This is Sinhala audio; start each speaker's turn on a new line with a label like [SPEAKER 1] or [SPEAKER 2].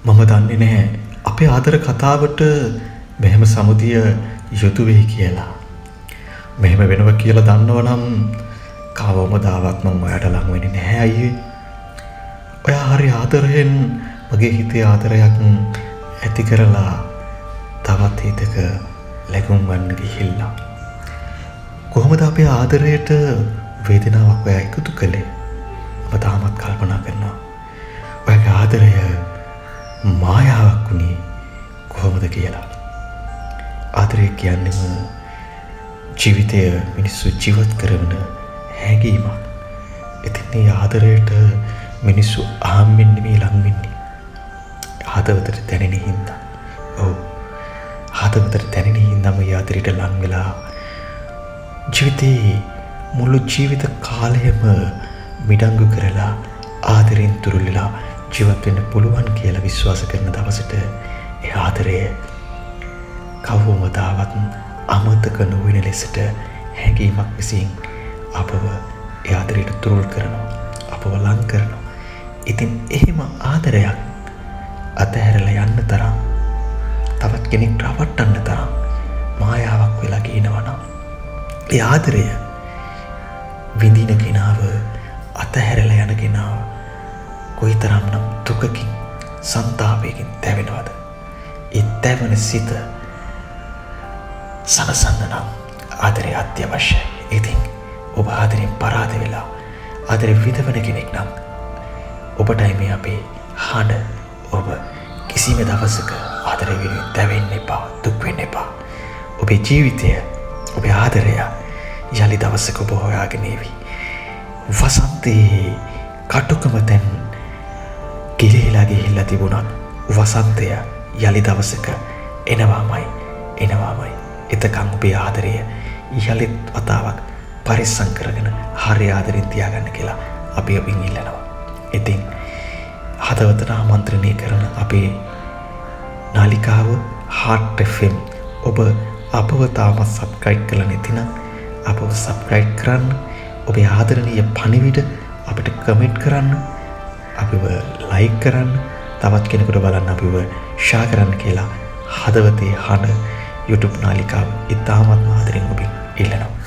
[SPEAKER 1] මම දන්නේ නැහැ අපේ ආදර කතාවට මෙහෙම සමුදිය යොදු වෙයි කියලා. මෙහෙම වෙනව කියලා දන්නවනම් කවමදාවත් මම ඔයාට ලං වෙන්නේ නැහැ අයියේ. ඔයා හරි ආදරයෙන් මගේ හිතේ ආදරයක් ඇති කරලා තවත් හිතක ලැබුම් ගන්න ගිහිල්ලා. කොහොමද අපේ ආදරයට වේදනාවක් ඔයා එකතු කළේ? මම තාමත් කල්පනා කරනවා. ඔයාගේ ආදරය මායාවක් වුණේ කොහොමද කියලා. ආදරය කියන්නේම ජීවිතය මිනිස්සු ජීවත් කරන හැඟීමක්. ඉතින් මේ ආදරයට මිනිස්සු ආම්මෙන් නෙමෙයි ලං වෙන්නේ. හදවතට දැනෙන හින්දා. ඔව්. හදවතට දැනෙන හින්දාම මේ ආදරයට ලං වෙලා ජීවිතේ මුළු ජීවිත කාලයම මිඩංගු කරලා ආදරෙන් තුරුලලා ජීවත් වෙන්න පුළුවන් කියලා විශ්වාස කරන දවසට ඒ ආදරය කවමදාවත් අමතක නොවන ලෙසට හැඟීමක් විසින් අපව ඒ ආදරයට තුරුල් කරනවා, අපව ලං කරනවා. ඉතින් එහෙම ආදරයක් අතහැරලා යන්න තරම්, තවත් කෙනෙක් රවට්ටන්න තරම් මායාවක් වෙලා කියනවා නම් ඒ ආදරය විඳින කෙනාව අතහැරලා යන කෙනාව කොයිතරම්නම් දුකකින් සංතාපයකින් තැවෙනවද? ඒ තැවෙන සිත සනසන්න නම් ආදරය අත්‍යවශ්‍යයි. ඉතින් ඔබ ආදරෙන් පරාද වෙලා ආදරෙ විඳවන කෙනෙක් නම් ඔබටයි මේ අපේ හඬ. ඔබ කිසිම දවසක ආදරය වෙනුවෙන් තැවෙන්න එපා, දුක් වෙන්න එපා. ඔබේ ජීවිතය, ඔබේ ආදරය යලි දවසක ඔබ හොයාගෙන එවි. වසන්තයේ කටුකම තැන් ගිලිහිලා ගිහිල්ලා තිබුණත් වසන්තය යලි දවසක එනවාමයි. එතකන් ඔබේ ආදරය යලිත් වතාවක් පරිස්සම් කරගෙන හරි ආදරෙන් තියාගන්න කියලා අපි ඔබෙන් ඉල්ලනවා. ඉතින් හදවතට ආමන්ත්‍රණය කරන අපේ නාලිකාව Heart FM ඔබ අපව තාමත් සබ්ස්ක්‍රයිබ් කරලා නැතිනම් අපව සබ්ස්ක්‍රයිබ් කරන්න. ඔබේ ආදරණීය පණිවිඩ අපිට කමෙන්ට් කරන්න, අපිව ලයික් කරන්න, තවත් කෙනෙකුට බලන්න අපිව ෂෙයා කරන්න කියලා හදවතේ හඬ YouTube නාලිකාව ඉතාමත් ආදරෙන් ඔබෙන් ඉල්ලනවා.